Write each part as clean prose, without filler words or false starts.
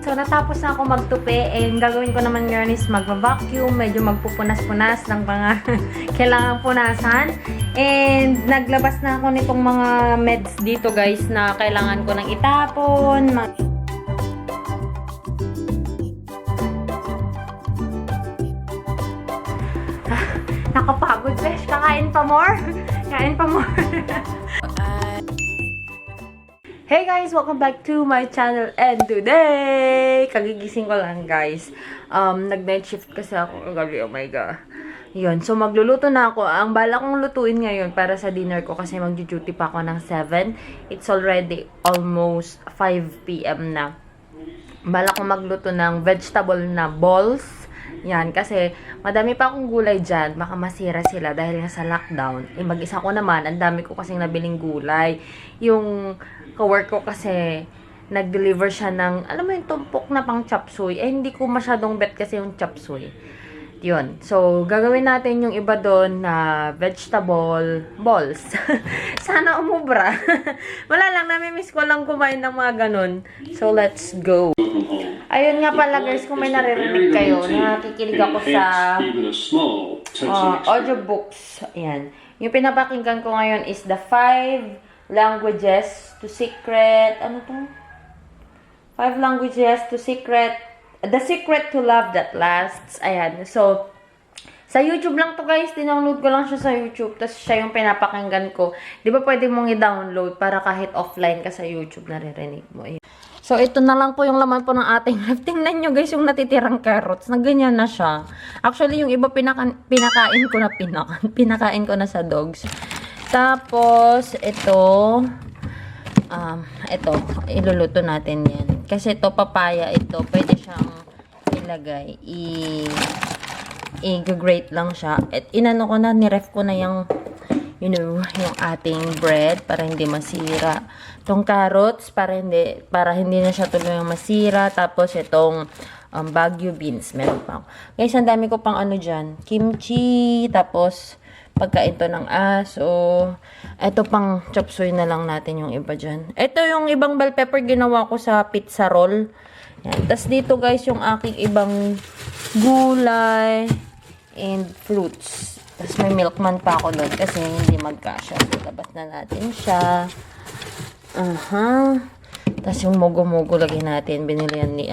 So, natapos na ako magtupi. And gagawin ko naman ngayon is mag-vacuum. Medyo magpupunas-punas ng mga kailangang punasan. And naglabas na ako nitong mga meds dito guys na kailangan ko nang itapon. Nakapagod, besh. Kakain pa more? Kain pa more. Hey guys! Welcome back to my channel. And today, kagigising ko lang guys. Nag-night shift kasi ako gabi. Oh my God. Yun. So, magluluto na ako. Ang bala kong lutuin ngayon para sa dinner ko kasi mag-duty pa ako ng 7. It's already almost 5 p.m. na. Bala kong magluto ng vegetable na balls. Yan, kasi madami pa akong gulay dyan. Baka masira sila dahil nga sa lockdown. Mag-isa ko naman, ang dami ko kasing nabiling gulay. Yung ka-work ko kasi nag-deliver siya ng, alam mo yung tumpok na pang chop suey. Hindi ko masyadong bet kasi yung chop suey. Yun. So, gagawin natin yung iba doon na vegetable balls. Sana umubra. Wala lang, namimiss ko lang kumain ng mga ganun. So, let's go. Ayun nga pala guys, kung may naririnig kayo, nakikinig ako sa audiobooks. Ayan. Yung pinapakinggan ko ngayon is the 5 languages to secret, ano to? 5 languages to secret, the secret to love that lasts. Ayan. So, sa YouTube lang to guys. Dinownload ko lang siya sa YouTube. Tapos siya yung pinapakinggan ko. Di ba pwede mong i-download para kahit offline ka sa YouTube, naririnig mo. Ayan. So, ito na lang po yung laman po ng ating ref. Tingnan nyo guys yung natitirang carrots. Naganyan na siya. Actually, yung iba pinakain ko na sa dogs. Tapos, ito, iluluto natin yan. Kasi ito, papaya, ito, pwede siyang ilagay. I-grate lang siya. At inano ko na, niref ko na yung, you know, yung ating bread para hindi masira. Itong carrots, para hindi na siya tuluyang masira. Tapos, itong Baguio beans, meron pa ako. Guys, ang dami ko pang ano dyan. Kimchi, tapos, pagkain to ng aso. Ito pang chop suey na lang natin yung iba dyan. Ito yung ibang bell pepper ginawa ko sa pizza roll. Yan. Tapos dito guys yung aking ibang gulay and fruits. Tapos may milkman pa ako doon kasi hindi magkasya. So, labas na natin siya. Tapos yung mogo-mogo lagi natin. Binili yan ni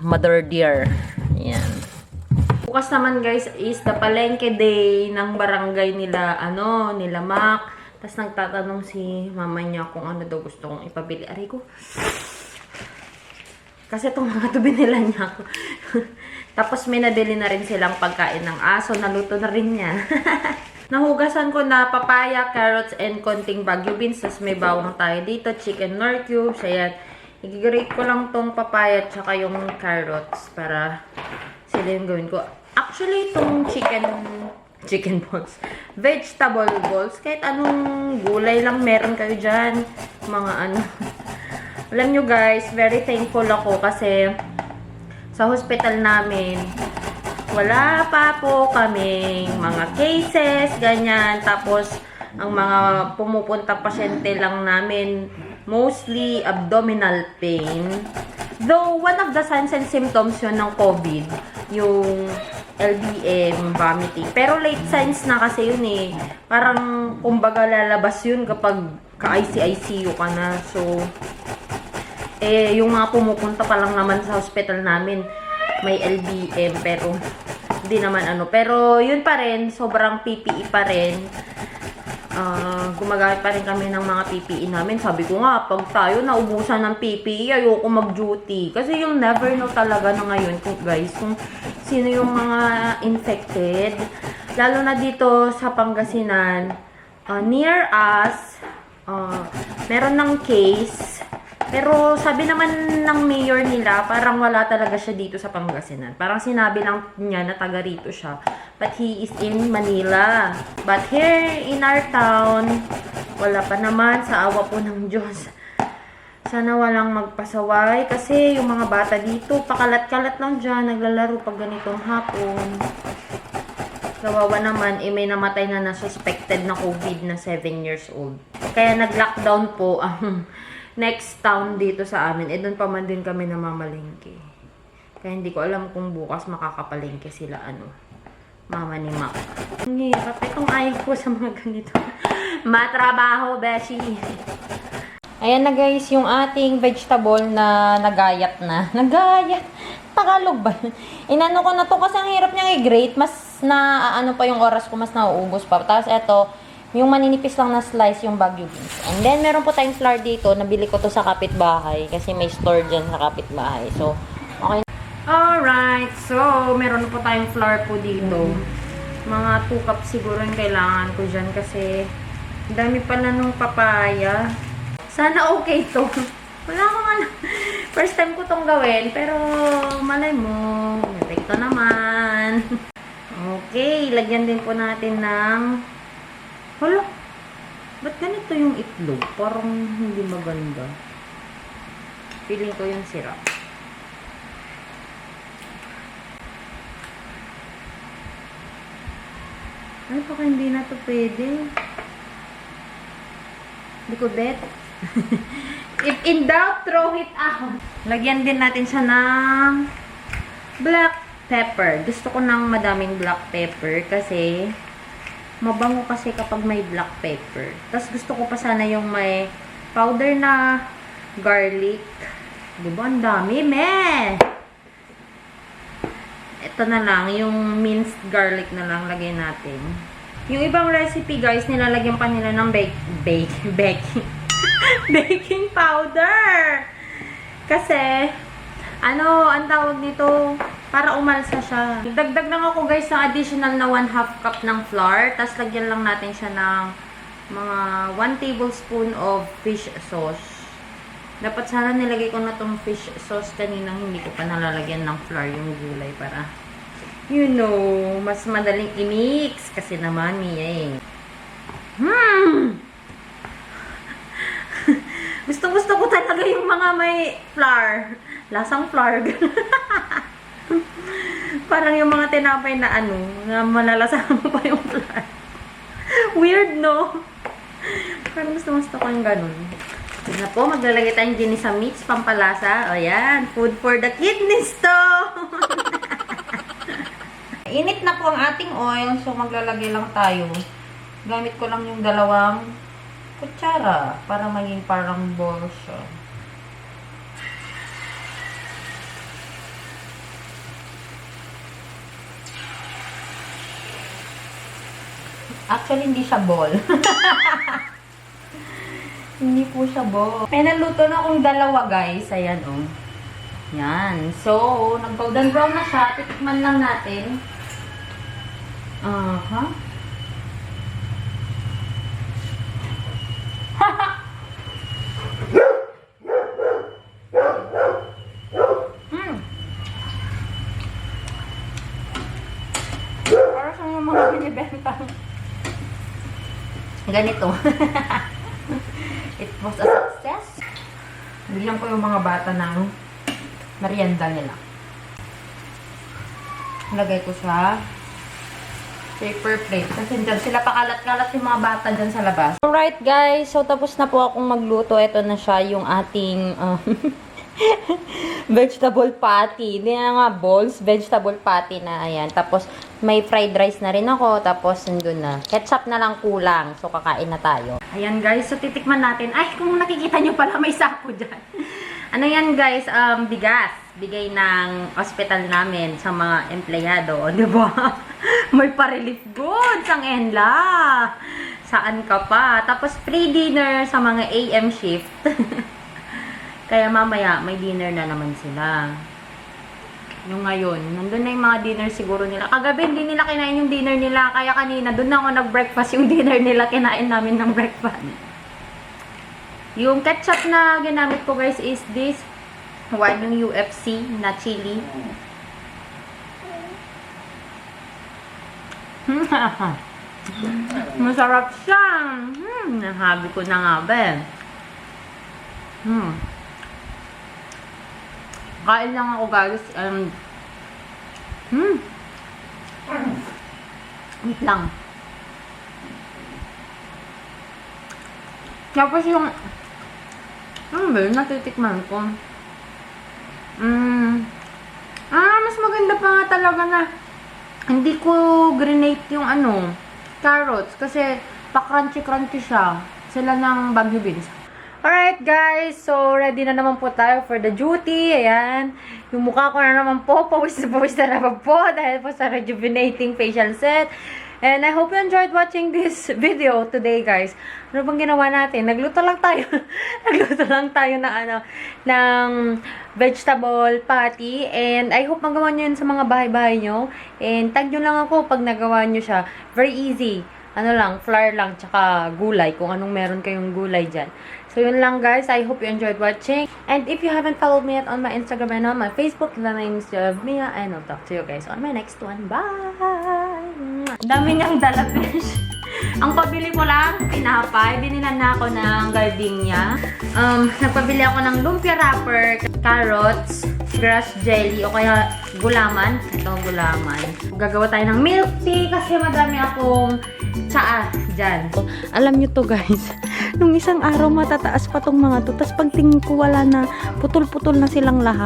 Mother Dear. Yan. Bukas naman guys is the palengke day ng barangay nila, nila Mac. Tapos nagtatanong si mama niya kung ano daw gusto kong ipabili. Aray ko. Kasi itong mga to binila niya ako. Tapos may nabili na rin silang pagkain ng aso. Naluto na rin niya. Nahugasan ko na papaya, carrots, and konting Baguio beans. Tapos may bawang tayo dito. Chicken nor cubes. Ayan. I-grate ko lang tong papaya at saka yung carrots para sila yung gawin ko. Actually, itong chicken balls, vegetable balls, kahit anong gulay lang meron kayo dyan. Mga Alam nyo guys, very thankful ako kasi sa hospital namin, wala pa po kaming mga cases, ganyan. Tapos, ang mga pumupunta pasyente lang namin, mostly abdominal pain. Though, one of the signs and symptoms yun ng COVID, yung LBM, vomiting. Pero late signs na kasi yun eh. Parang, kumbaga, lalabas yun kapag ka-ICICU ka na. So, yung mga pumupunta pa lang naman sa hospital namin, may LBM, pero, hindi naman Pero, yun pa rin, sobrang PPE pa rin. Gumagamit pa rin kami ng mga PPE namin. Sabi ko nga, pag tayo naubusan ng PPE, ayoko mag-duty. Kasi you'll never know talaga na ngayon, guys, kung sino yung mga infected. Lalo na dito sa Pangasinan, near us, meron ng case. Pero sabi naman ng mayor nila, parang wala talaga siya dito sa Pangasinan. Parang sinabi lang niya na taga rito siya. But he is in Manila. But here in our town, wala pa naman, sa awa po ng Diyos. Sana walang magpasaway kasi yung mga bata dito, pakalat-kalat lang dyan, naglalaro pag ganitong hapon. Kawawa naman, may namatay na suspected na COVID na 7 years old. Kaya nag-lockdown po ang next town dito sa amin. Eh, doon pa man din kami namamalengke. Kaya hindi ko alam kung bukas makakapalengke sila, mama ni Mac. Ang hirap. Itong ayaw ko sa mga ganito. Matrabaho, beshi. Ayan na guys, yung ating vegetable na nagayat na. Nagayat? Tagalog ba? Inano ko na to kasi ang hirap niyang i-grate. Mas pa yung oras ko, mas nauubos pa. Tapos eto, yung maninipis lang na slice yung Baguio beans. And then, meron po tayong flour dito. Nabili ko to sa kapitbahay kasi may store dyan sa kapitbahay. So, okay. Alright. So, meron po tayong flour po dito. Mga 2 cups siguro yung kailangan ko dyan kasi dami pala nung papaya. Sana okay to. Wala akong alam. First time ko tong gawin, pero malay mo, epekto naman. Okay, lagyan din po natin ng... Hala, ba't ganito yung itlog? Parang hindi maganda. Feeling ko yung sira. Ay, baka hindi na to pwede. Hindi ko bet. If in doubt, throw it out. Lagyan din natin siya ng black pepper. Gusto ko ng madaming black pepper kasi mabango kasi kapag may black pepper. Tapos gusto ko pa sana yung may powder na garlic. Diba? Ang dami, meh! Ito na lang, yung minced garlic na lang lagay natin. Yung ibang recipe, guys, nilalagyan pa nila ng baking powder. Kasi, ang tawag dito, para umalsa siya. Dagdag lang ako, guys, ng additional na 1/2 cup ng flour. Tapos, lagyan lang natin siya ng mga 1 tablespoon of fish sauce. Dapat sana nilagay ko na tong fish sauce kanina. Hindi ko pa nalalagyan ng flour yung gulay para, mas madaling i-mix. Kasi naman, Mia Gusto ko talaga yung mga may flour. Lasang flour. Parang yung mga tinapay na na malalasahan mo pa yung flour. Weird, no? Parang gusto ko yung ganun. Yun na po, maglalagay tayong ginisa mix, pampalasa. O yan, food for the kidneys to! Init na po ang ating oil, so maglalagay lang tayo. Gamit ko lang yung 2 kutsara para maging parang ball siya. Actually, hindi siya ball. Hindi po siya ball. May naluto na akong 2, guys. Ayan, Yan. So, nag-golden brown na siya. Titikman lang natin. Para sa mga binibenta. Ganito. It was a success. Bigyan ko yung mga bata ng merienda nila. Lagay ko sa paper plate. Kasi dyan sila pakalat-kalat yung mga bata dyan sa labas. Alright guys, so tapos na po akong magluto. Ito na siya yung ating vegetable patty. Hindi na nga balls, vegetable patty na. Ayan. Tapos may fried rice na rin ako. Tapos nandun na. Ketchup na lang kulang. So kakain na tayo. Ayan guys, so titikman natin. Ay, kung nakikita nyo pala may sapo dyan. Ano yan guys? Bigas. Bigay ng hospital namin sa mga empleyado. O, diba? May pa-relief goods ang Enla. Saan ka pa? Tapos free dinner sa mga AM shift. Kaya mamaya may dinner na naman sila. Yung ngayon, nandun na yung mga dinner siguro nila. Kagabi hindi nila kinain yung dinner nila. Kaya kanina, doon na ako nag-breakfast yung dinner nila. Kinain namin ng breakfast. Yung ketchup na ginamit ko guys is this one, yung UFC na chili. Masarap siya. Nahabi ko na nga ba. Kain lang ako guys. Wait lang. Tapos yung Ano ba yun? Natitikman ko. Mas maganda pa nga talaga na hindi ko grenade yung carrots. Kasi pa-crunchy-crunchy siya. Sila ng Baguio beans. Alright guys, so ready na naman po tayo for the duty. Ayan. Yung mukha ko na naman po, pawis na naman po dahil po sa rejuvenating facial set. And I hope you enjoyed watching this video today guys. Ano bang ginawa natin? Nagluto lang tayo. Nagluto lang tayo ng vegetable patty. And I hope magawa nyo yun sa mga bahay-bahay nyo. And tag nyo lang ako pag nagawa nyo siya. Very easy. Flour lang, tsaka gulay. Kung anong meron kayong gulay dyan. So, yun lang guys. I hope you enjoyed watching. And if you haven't followed me yet on my Instagram and on my Facebook, the name's Mia. And I'll talk to you guys on my next one. Bye! Dami niyang dala, fish. Ang pabili ko lang, pinapay. Binilan na ako ng gardenia. Nagpabili ako ng lumpia wrapper, carrots, grass jelly, o kaya gulaman. Ito, gulaman. Gagawa tayo ng milk tea kasi madami akong tsaa dyan. Alam nyo to guys, nung isang araw matataas pa tong mga to, tas pagtingin ko wala na, putol-putol na silang lahat.